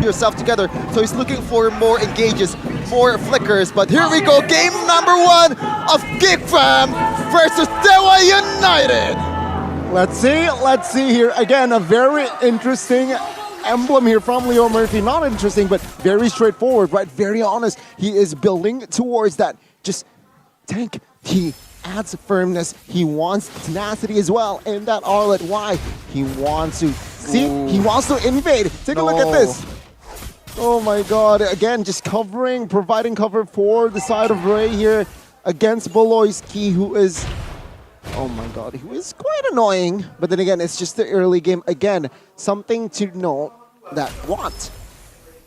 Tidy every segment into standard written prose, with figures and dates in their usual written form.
yourself together. So he's looking for more engages, more flickers. But here we go, game number 1 of GEEK Fam versus DEWA United. Let's see here. Again, a very interesting emblem here from Leo Murphy. Not interesting, but very straightforward, right? Very honest. He is building towards that just tank. He adds firmness. He wants tenacity as well in that Arlet. Why? He wants to, see, he wants to invade. Take a look at this. Oh my god, again, just covering, providing cover for the side of Ray here against Boloyski, who is, oh my god, who is quite annoying. But then again, it's just the early game. Again, something to note that Watt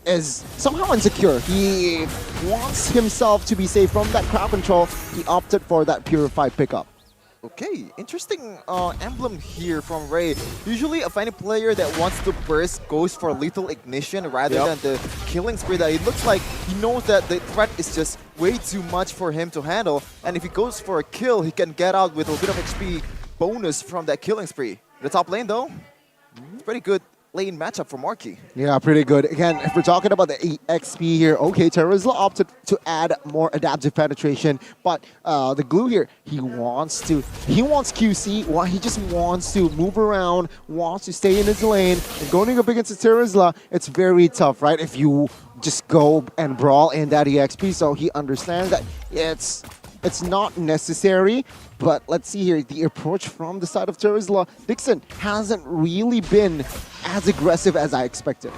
is somehow insecure. He wants himself to be safe from that crowd control. He opted for that Purified pickup. Okay, interesting emblem here from Ray. Usually a fighting player that wants to burst goes for lethal ignition rather than the killing spree. That it looks like he knows that the threat is just way too much for him to handle, and if he goes for a kill, he can get out with a bit of HP bonus from that killing spree. The top lane though, it's pretty good lane matchup for Marky. Yeah, pretty good. Again, if we're talking about the XP here, okay, Terizla opted to add more adaptive penetration, but the glue here, he wants QC, he just wants to move around, wants to stay in his lane, and going up against the Terizla, it's very tough, right? If you just go and brawl in that EXP, so he understands that it's not necessary. But let's see here, the approach from the side of Terizla. Dixon hasn't really been as aggressive as I expected.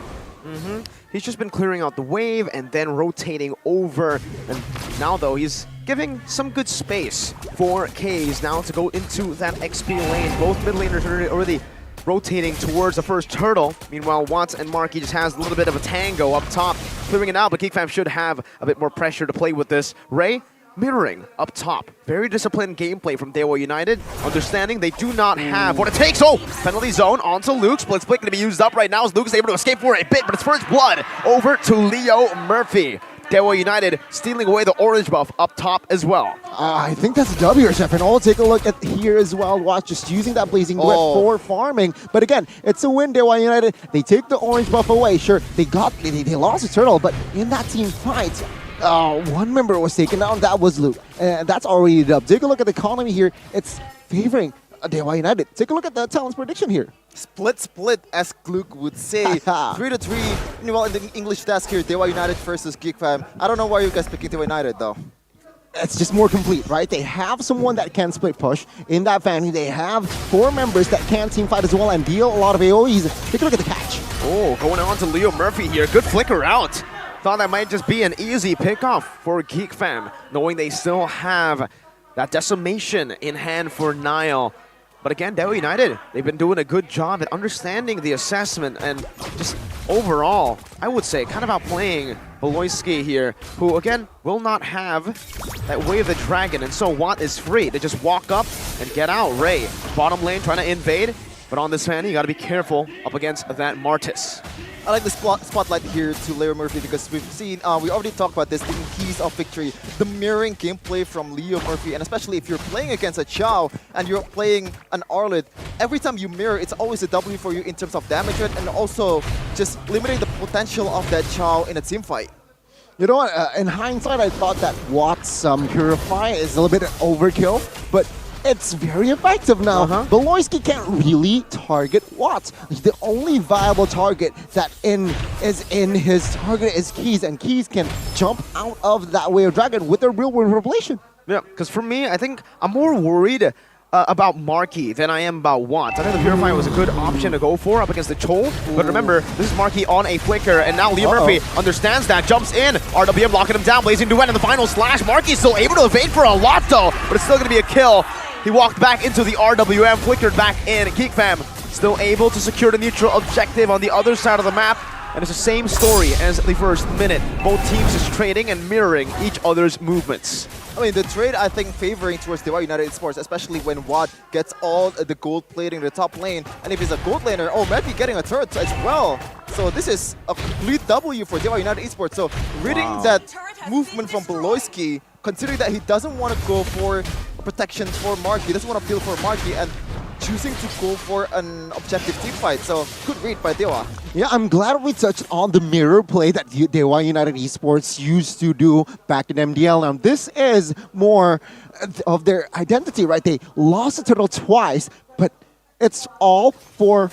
He's just been clearing out the wave and then rotating over. And now, though, he's giving some good space for K's now to go into that XP lane. Both mid laners are already rotating towards the first turtle. Meanwhile, Watts and Marky just has a little bit of a tango up top, clearing it out. But GEEK Fam should have a bit more pressure to play with this. Ray mirroring up top. Very disciplined gameplay from DEWA United. Understanding they do not have what it takes. Oh, penalty zone onto Luke. Split going to be used up right now as Luke is able to escape for a bit, but it's first blood over to Leo Murphy. DEWA United stealing away the orange buff up top as well. I think that's a W, Chef, and I'll take a look at here as well. Watch, just using that Blazing Duet for farming. But again, it's a win, DEWA United. They take the orange buff away. Sure, they lost a turtle, but in that team fight, one member was taken down. That was Luke, and that's already up. Take a look at the economy here. It's favoring DEWA United. Take a look at the talent's prediction here. Split, as Luke would say. 3-3. Well, in the English desk here, DEWA United versus GEEK Fam. I don't know why you guys picking DEWA United though. It's just more complete, right? They have someone that can split push in that family. They have 4 members that can team fight as well and deal a lot of AoEs. Take a look at the catch. Oh, going on to Leo Murphy here. Good flicker out. Thought that might just be an easy pickoff for GEEK Fam, knowing they still have that decimation in hand for Nile. But again, DEWA United, they've been doing a good job at understanding the assessment and just overall, I would say, kind of outplaying Boloyski here, who again will not have that Way of the Dragon, and so Watt is free to just walk up and get out. Ray, bottom lane trying to invade, but on this fan, you got to be careful up against that Martis. I like the spotlight here to Leo Murphy because we've seen, we already talked about this, the keys of victory, the mirroring gameplay from Leo Murphy, and especially if you're playing against a Chow and you're playing an Arlet, every time you mirror, it's always a W for you in terms of damage rate and also just limiting the potential of that Chow in a team fight. You know what, in hindsight, I thought that Watt's Purify is a little bit overkill, but it's very effective now. Boloyski can't really target Watts. The only viable target that is in his target is Keys, and Keys can jump out of that Way of Dragon with a real world revelation. Yeah, because for me, I think I'm more worried about Marky than I am about Watts. I think the Purify was a good option to go for up against the Chol. But remember, this is Marky on a flicker, and now Leo Murphy understands that, jumps in. RWM locking him down, Blazing Duet in the final slash. Marky's still able to evade for a lot though, but it's still going to be a kill. He walked back into the RWM, flickered back in. GEEK Fam still able to secure the neutral objective on the other side of the map. And it's the same story as the first minute. Both teams just trading and mirroring each other's movements. I mean, the trade, I think, favoring towards DEWA United Esports, especially when Watt gets all the gold plating in the top lane. And if he's a gold laner, might be getting a turret as well. So this is a complete W for DEWA United Esports. So reading that movement from Boloyski, considering that he doesn't want to go for protection for Marky, he doesn't want to build for Marky, and choosing to go for an objective team fight. So good read by DEWA. Yeah, I'm glad we touched on the mirror play that DEWA United Esports used to do back in MDL. Now, this is more of their identity, right? They lost the turtle twice, but it's all for...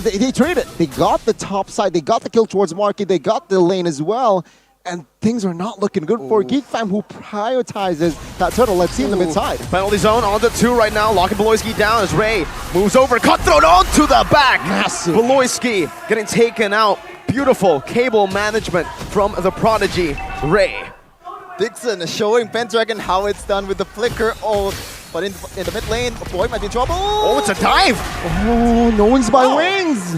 they traded. They got the top side. They got the kill towards Marky. They got the lane as well. And things are not looking good for GEEK Fam, who prioritizes that turtle. Let's see in the mid side. Penalty zone onto 2 right now. Locking Beloyski down as Ray moves over. Cutthroat onto the back. Massive. Beloyski getting taken out. Beautiful cable management from the prodigy, Ray. Dixon showing Pendragon how it's done with the flicker. Oh, but in the mid lane, Boy might be in trouble. Oh, it's a dive. Oh, no wings by wings.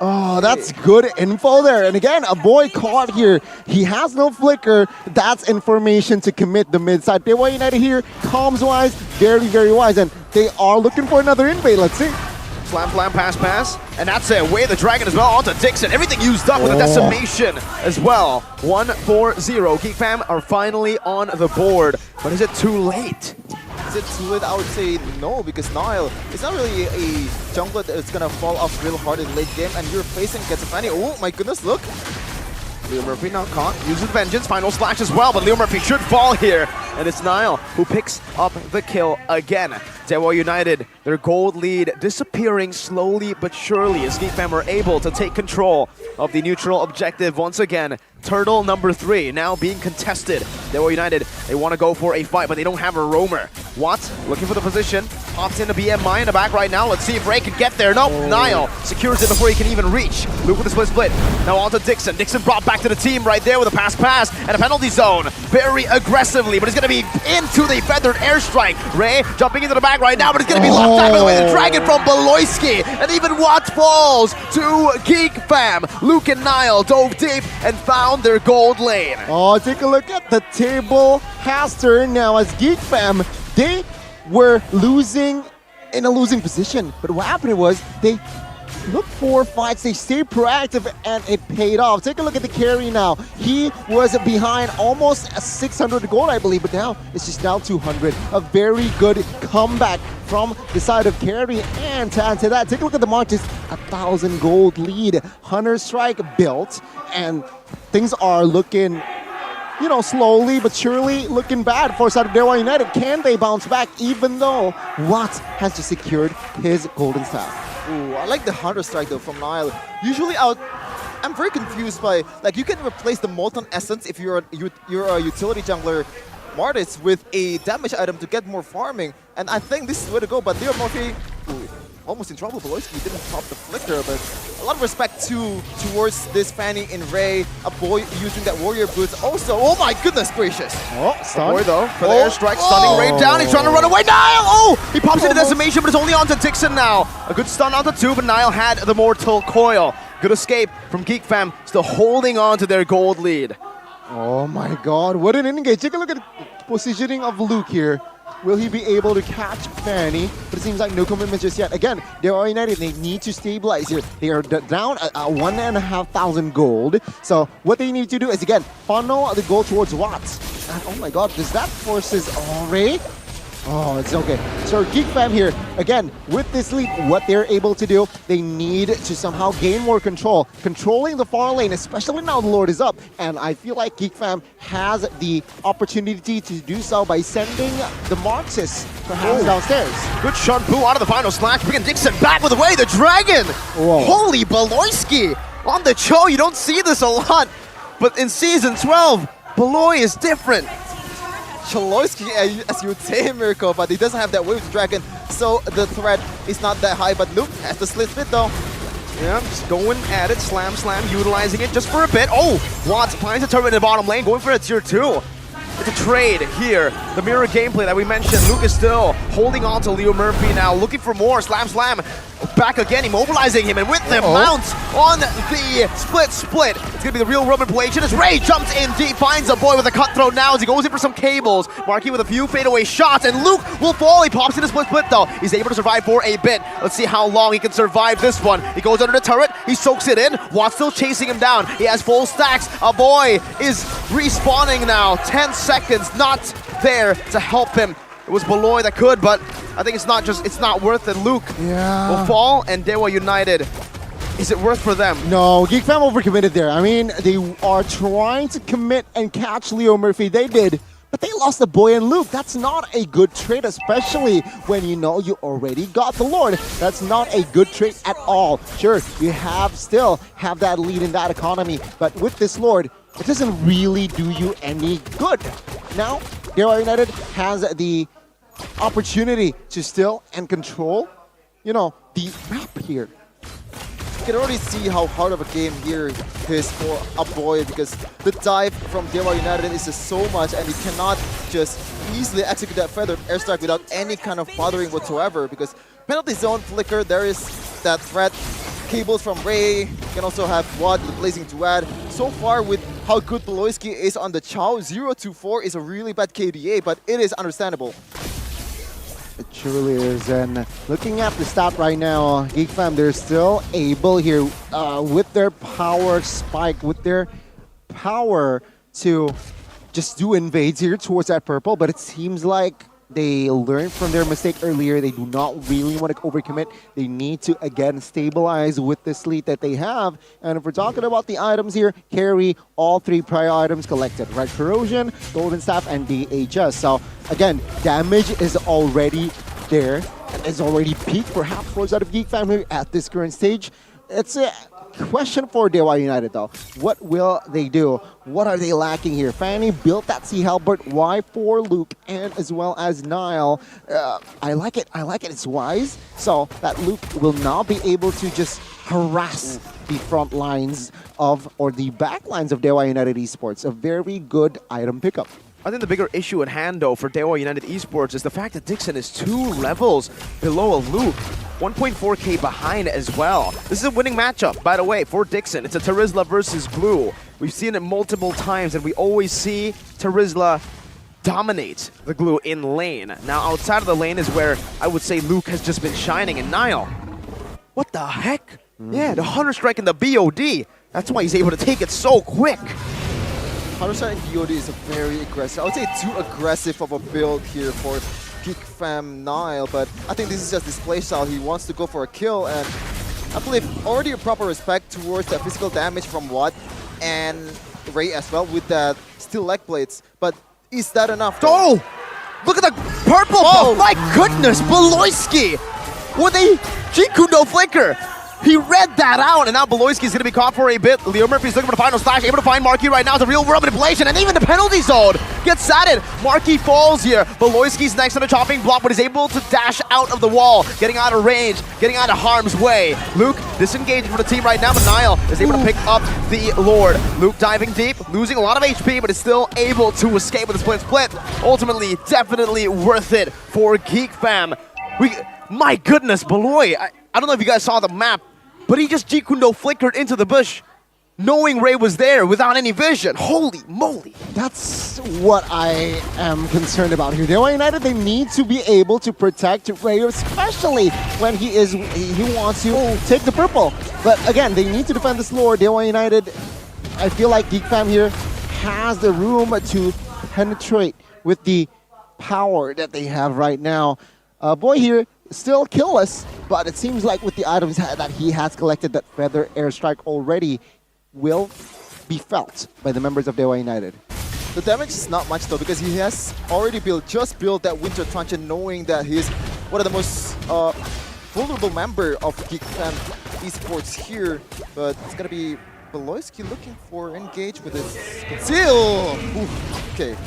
Oh, that's good info there. And again, a boy caught here. He has no flicker. That's information to commit the mid side. DEWA United here, comms-wise, very, very wise. And they are looking for another invade. Let's see. Slam, pass. And that's it. Away the Dragon as well onto Dixon. Everything used up with a decimation as well. 1-4-0. GEEK Fam are finally on the board. But is it too late? Is it too late? I would say no, because Nile is not really a jungler that's gonna fall off real hard in late game, and you're facing Getsafani. Oh my goodness, look! Leo Murphy now caught, uses Vengeance, final slash as well, but Leo Murphy should fall here. And it's Nile who picks up the kill again. DEWA United, their gold lead disappearing slowly but surely as GEEK Fam are able to take control of the neutral objective once again. Turtle number 3 now being contested. DEWA United, they want to go for a fight, but they don't have a roamer. Watt looking for the position, pops into BMI in the back right now. Let's see if Ray can get there. Nope, Nile secures it before he can even reach. Luke with the split. Now on to Dixon. Dixon brought back to the team right there with a pass and a penalty zone. Very aggressively, but it's going to be into the feathered airstrike. Ray jumping into the back right now, but it's going to be locked out by the way the Dragon from Beloyski. And even Watt falls to GEEK Fam. Luke and Nile dove deep and found their gold lane. Oh, take a look at the table has turned now as GEEK Fam. They were losing in a losing position, but what happened was they looked for fights, they stayed proactive, and it paid off. Take a look at the carry now. He was behind almost 600 gold, I believe, but now it's just down 200. A very good comeback from the side of carry, and to add to that, take a look at the mark, just 1,000 gold lead. Hunter Strike built, and things are looking, you know, slowly but surely looking bad for side of DEWA United. Can they bounce back even though Watt has just secured his golden staff? Ooh, I like the Hunter Strike though from Nile. Usually I'm very confused by, like, you can replace the Molten Essence if you're a utility jungler Martis with a damage item to get more farming, and I think this is the way to go, but Leo Murphy, ooh, almost in trouble. Beloyski didn't pop the flicker, but a lot of respect towards this Fanny in Ray. A boy using that warrior boots also. Oh my goodness gracious! Oh, stun. Boy though, for the airstrike, stunning Ray down. He's trying to run away. Nile! Oh! He pops into decimation, but it's only onto Dixon now. A good stun onto 2, but Nile had the mortal coil. Good escape from GEEK Fam, still holding on to their gold lead. Oh my god, what an engage. Take a look at the positioning of Luke here. Will he be able to catch Fanny? But it seems like no commitment just yet. Again, DEWA United, they need to stabilize here. They are down at 1,500 gold. So what they need to do is, again, funnel the gold towards Watts. And oh my god, does that forces Ray? Oh, it's okay. So GEEK Fam here, again, with this lead, what they're able to do, they need to somehow gain more control. Controlling the far lane, especially now the Lord is up. And I feel like GEEK Fam has the opportunity to do so by sending the Marxists perhaps downstairs. Good shot, Boo out of the final slash, bringing Dixon back with away the Dragon! Whoa. Holy Beloyski! On the Cho, you don't see this a lot, but in Season 12, Beloy is different. Beloyski, as you would say, Miracle, but he doesn't have that wave with the Dragon, so the threat is not that high, but Luke has the slit fit though. Yeah, just going at it, slam, utilizing it just for a bit. Oh, Watts finds a turret in the bottom lane, going for a tier 2. It's a trade here. The mirror gameplay that we mentioned. Luke is still holding on to Leo Murphy now, looking for more. Slam. Back again, immobilizing him, and with the mount on the split. It's gonna be the real Roman Pelagian as Ray jumps in deep, finds a boy with a cutthroat now as he goes in for some cables. Marky with a few fadeaway shots, and Luke will fall. He pops in a split though. He's able to survive for a bit. Let's see how long he can survive this one. He goes under the turret, he soaks it in. Watt's still chasing him down. He has full stacks. A boy is respawning now. 10 seconds, not there to help him. It was Beloy that could, but I think it's not worth it. Luke will fall, and DEWA United, is it worth for them? No, GEEK fam overcommitted there. I mean, they are trying to commit and catch Leo Murphy. They did, but they lost the boy and Luke. That's not a good trade, especially when you know you already got the Lord. That's not a good trade at all. Sure, you still have that lead in that economy, but with this Lord, it doesn't really do you any good. Now, DEWA United has the opportunity to still and control, you know, the map here. You can already see how hard of a game here is for a boy, because the dive from DEWA United is just so much, and you cannot just easily execute that feather airstrike without any kind of bothering whatsoever, because penalty zone flicker, there is that threat. Cables from Ray, you can also have Wad, the Blazing Duad. So far with how good Beloyski is on the Chow, 0-4 is a really bad KDA, but it is understandable. It truly is, and looking at the stat right now, GEEK fam, they're still able here with their power spike, with their power to just do invades here towards that purple, but it seems like they learned from their mistake earlier. They do not really want to overcommit. They need to, again, stabilize with this lead that they have. And if we're talking about the items here, carry all 3 prior items collected, right? Corrosion, Golden Staff, and DHS. So, again, damage is already there. And it's already peaked, perhaps, for out of GEEK fam here at this current stage. It's a question for DEWA United, though. What will they do? What are they lacking here? Fanny built that Sea Halberd. Why for Luke and as well as Nile? I like it. I like it. It's wise. So that Luke will not be able to just harass the front lines of, or the back lines of DEWA United Esports. A very good item pickup. I think the bigger issue at hand, though, for DEWA United Esports is the fact that Dixon is 2 levels below a Luke. 1.4k behind as well. This is a winning matchup, by the way, for Dixon. It's a Terizla versus Glue. We've seen it multiple times, and we always see Terizla dominate the Glue in lane. Now, outside of the lane is where I would say Luke has just been shining. And Nile, what the heck? Yeah, the Hunter Strike and the BOD. That's why he's able to take it so quick. Hunter and BOD is a very aggressive, I would say too aggressive of a build here for GEEK fam Nile, but I think this is just display style. He wants to go for a kill, and I believe already a proper respect towards the physical damage from Watt and Ray as well with that steel leg plates. But is that enough? Oh! Look at the purple! Oh my goodness! Beloyski with a Jikundo flicker! He read that out, and now Beloyski's gonna be caught for a bit. Leo Murphy's looking for the final slash, able to find Marky right now. It's a real world manipulation, and even the penalty zone gets at it. Marky falls here. Beloyski's next on the chopping block, but is able to dash out of the wall, getting out of range, getting out of harm's way. Luke disengaged from the team right now, but Nile is able to pick up the Lord. Luke diving deep, losing a lot of HP, but is still able to escape with a split. Ultimately, definitely worth it for GEEK fam. My goodness, Beloy, I don't know if you guys saw the map, but he just Jikundo flickered into the bush, knowing Ray was there without any vision. Holy moly. That's what I am concerned about here. DEWA United, they need to be able to protect Ray, especially when he wants to take the purple. But again, they need to defend this Lord. DEWA United, I feel like GEEK fam here has the room to penetrate with the power that they have right now. Boy here, still killless, but it seems like with the items that he has collected, that feather airstrike already will be felt by the members of DEWA United. The damage is not much though, because he has already just built that Winter Truncheon, knowing that he's one of the most vulnerable member of GEEK fam Esports here. But it's gonna be Beloyski looking for engage with his conceal. Okay.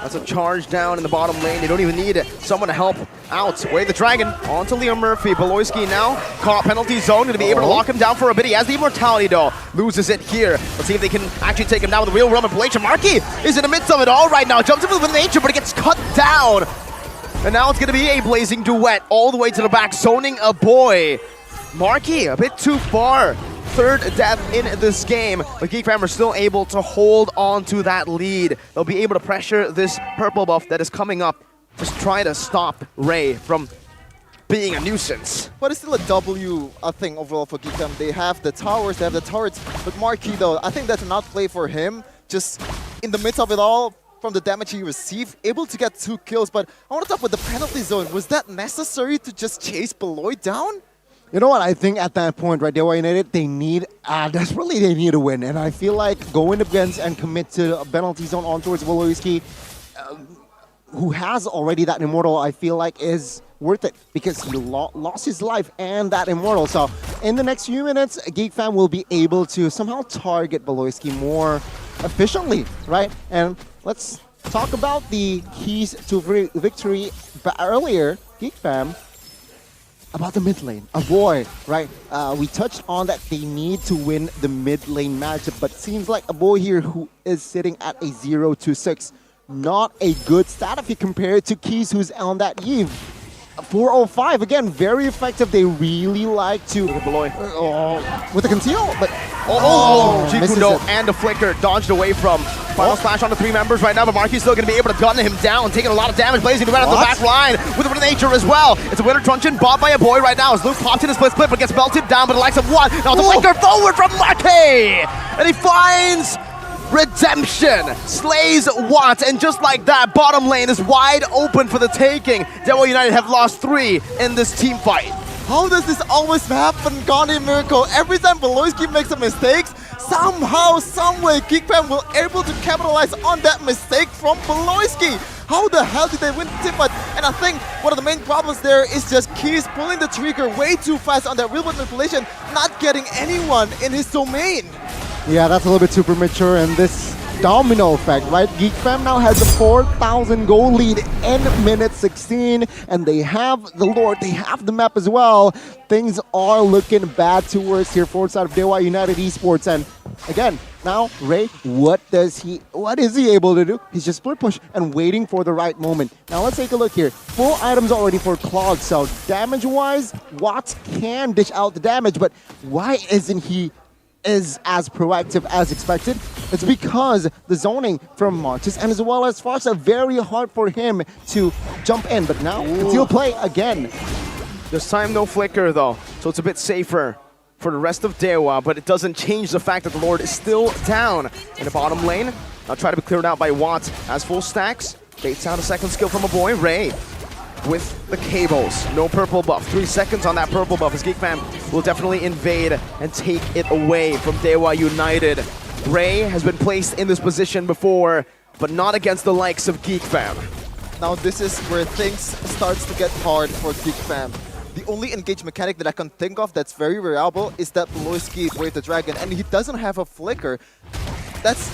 That's a charge down in the bottom lane. They don't even need someone to help out. Wave the dragon onto Leo Murphy. Beloyski now caught penalty zone. Going to be able to lock him down for a bit. He has the immortality though. Loses it here. Let's see if they can actually take him down with the real realm manipulation. Marky is in the midst of it all right now. Jumps in with nature, but it gets cut down. And now it's going to be a blazing duet all the way to the back, zoning a boy. Marky a bit too far. Third death in this game, but GEEK fam are still able to hold on to that lead. They'll be able to pressure this purple buff that is coming up. Just try to stop Ray from being a nuisance. But it's still a W thing overall for GEEK fam. They have the towers, they have the turrets, but Marquis though, I think that's an outplay for him. Just in the midst of it all, from the damage he received, able to get 2 kills. But I want to talk about the penalty zone. Was that necessary to just chase Beloy down? You know what? I think at that point, right, DEWA United, they need, desperately they need a win. And I feel like going against and commit to a penalty zone on towards Wolowiski, who has already that Immortal, I feel like is worth it because he lost his life and that Immortal. So in the next few minutes, GEEK fam will be able to somehow target Beloyski more efficiently, right? And let's talk about the keys to victory earlier, GEEK fam, about the mid lane. A boy, right? We touched on that they need to win the mid lane matchup, but seems like a boy here who is sitting at a 0-6. Not a good stat if you compare it to Keys, who's on that Eve. 405, again, very effective. They really like to... with the conceal, but... Jikundo and the flicker dodged away from final splash on the 3 members right now, but Marky's still going to be able to gun him down, taking a lot of damage, blazing right at the back line with the nature as well. It's a winner truncheon bought by a boy right now as Luke pops in a split, but gets belted down by the likes of one. Now the flicker forward from Marky! And he finds redemption, slays Watt, and just like that, bottom lane is wide open for the taking. DEWA United have lost 3 in this team fight. How does this always happen, Gandhi Miracle? Every time Beloyski makes a mistake, somehow, someway, GEEK fam will able to capitalize on that mistake from Beloyski. How the hell did they win the team fight? And I think one of the main problems there is just Keys pulling the trigger way too fast on that real-world manipulation, not getting anyone in his domain. Yeah, that's a little bit too premature, and this domino effect, right? GEEK fam now has a 4,000 goal lead in minute 16, and they have the Lord, they have the map as well. Things are looking bad towards here forward side of DEWA United Esports, and again, now Ray, what is he able to do? He's just split push and waiting for the right moment. Now let's take a look here. Full items already for Clog, so damage-wise, Watts can dish out the damage, but why isn't he as proactive as expected? It's because the zoning from Marcus and as well as Fox are very hard for him to jump in, but now he'll play again. This time no flicker though, so it's a bit safer for the rest of DEWA, but it doesn't change the fact that the Lord is still down in the bottom lane. Now try to be cleared out by Watt as full stacks. Baits out a second skill from a boy, Ray. With the cables, no purple buff. 3 seconds on that purple buff as GEEK fam will definitely invade and take it away from DEWA United. Ray has been placed in this position before, but not against the likes of GEEK fam. Now this is where things starts to get hard for GEEK fam. The only engage mechanic that I can think of that's very reliable is that Beloyski with the dragon, and he doesn't have a flicker. That's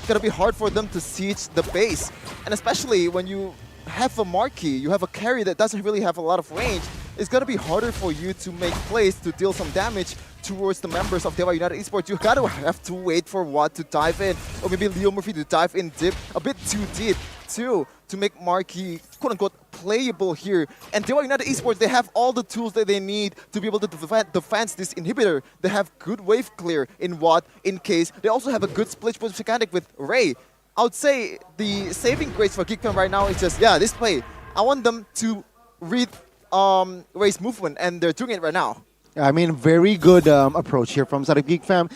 gonna be hard for them to siege the base, and especially when you have a marquee, you have a carry that doesn't really have a lot of range, it's going to be harder for you to make plays to deal some damage towards the members of DEWA United Esports. You gotta have to wait for Watt to dive in, or maybe Leo Murphy to dive in a bit too deep too, to make Marquee quote-unquote playable here. And DEWA United Esports, they have all the tools that they need to be able to defend this inhibitor. They have good wave clear in Watt, in case. They also have a good split push mechanic with Ray. I would say the saving grace for GEEK fam right now is just, yeah, this play. I want them to read Ray's movement, and they're doing it right now. I mean, very good approach here from side of GEEK fam.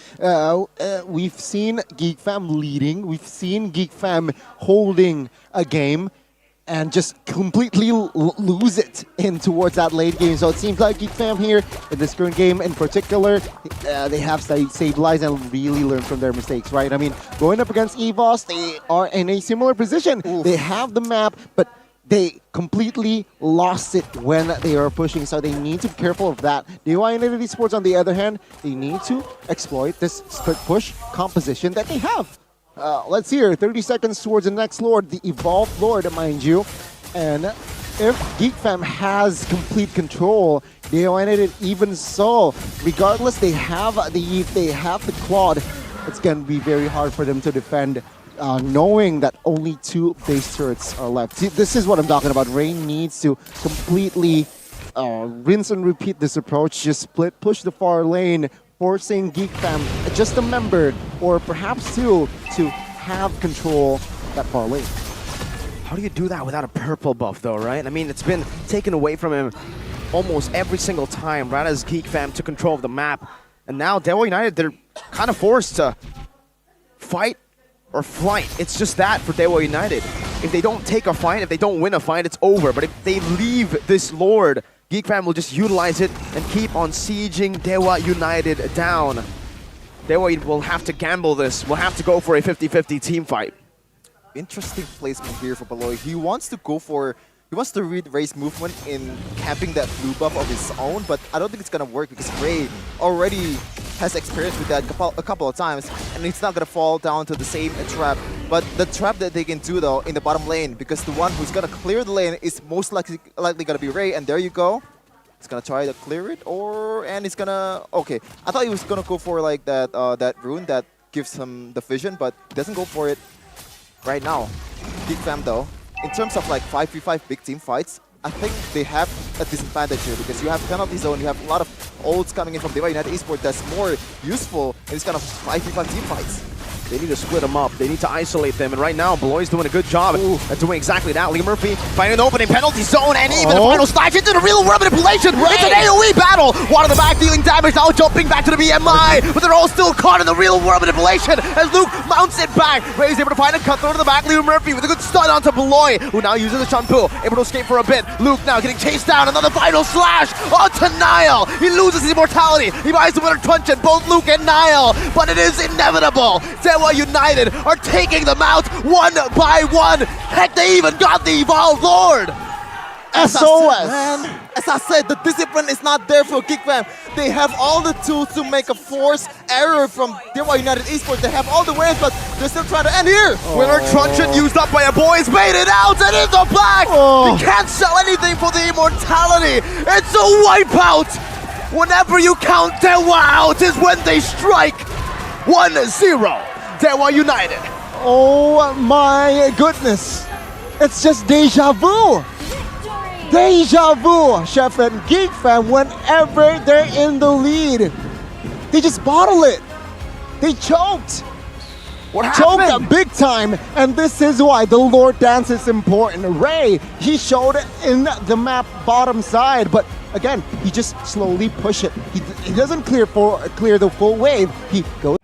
We've seen GEEK fam leading. We've seen GEEK fam holding a game and just completely lose it in towards that late game. So it seems like GEEK fam here in this current game in particular, they have stabilized and really learned from their mistakes, right? I mean, going up against Evos, they are in a similar position. Oof. They have the map, but they completely lost it when they are pushing, so they need to be careful of that. DEWA United Esports, on the other hand, they need to exploit this split push composition that they have. Let's hear 30 seconds towards the next Lord, the Evolved Lord, mind you. And if GEEK fam has complete control, DEWA United even so, regardless, they have the Claude, it's going to be very hard for them to defend. Knowing that only 2 base turrets are left. See, this is what I'm talking about. Rain needs to completely rinse and repeat this approach. Just split, push the far lane, forcing GEEK fam, just a member, or perhaps 2, to have control that far lane. How do you do that without a purple buff though, right? I mean, it's been taken away from him almost every single time, right as GEEK fam took control of the map. And now DEWA United, they're kind of forced to fight or flight. It's just that for DEWA United. If they don't take a fight, if they don't win a fight, it's over. But if they leave this Lord, GEEK fam will just utilize it and keep on sieging DEWA United down. DEWA will have to gamble this. We'll have to go for a 50-50 team fight. Interesting placement here for Beloy. He wants to read Ray's movement in camping that blue buff of his own, but I don't think it's gonna work because Ray already has experience with that a couple of times, and it's not gonna fall down to the same trap. But the trap that they can do though in the bottom lane, because the one who's gonna clear the lane is most likely gonna be Ray, and there you go. He's gonna try to clear it, and he's gonna. Okay, I thought he was gonna go for like that that rune that gives him the vision, but he doesn't go for it right now. GEEK fam though, in terms of like 5v5 big team fights, I think they have a disadvantage here because you have penalty zone, you have a lot of ults coming in from DEWA United Esports that's more useful in this kind of 5v5 team fights. They need to split them up. They need to isolate them. And right now, Beloy's doing a good job at doing exactly that. Lee Murphy finding an opening, penalty zone, and even the final slice into the real world manipulation. It's an AoE battle. One on the back dealing damage, now jumping back to the BMI. But they're all still caught in the real world manipulation as Luke mounts it back. Ray's able to find a cut through to the back. Lee Murphy with a good stun onto Beloy, who now uses the shampoo, able to escape for a bit. Luke now getting chased down. Another final slash onto Niall. He loses his immortality. He buys the winner truncheon, both Luke and Niall. But it is inevitable. DEWA United are taking them out one by one. Heck, they even got the Evolved Lord. SOS! As I said, the discipline is not there for GEEK fam. They have all the tools to make a forced error from DEWA United Esports. They have all the ways, but they're still trying to end here. Winner truncheon used up by a boys, made it out and in the back. They can't sell anything for the immortality. It's a wipeout. Whenever you count DEWA out is when they strike. 1-0. DEWA United. Oh my goodness. It's just deja vu. Deja vu, Chef and GEEK fam, whenever they're in the lead. They just bottle it. They choked. What happened? Choked big time, and this is why the Lord Dance is important. Ray, he showed it in the map bottom side, but again, he just slowly push it. He doesn't clear the full wave. He goes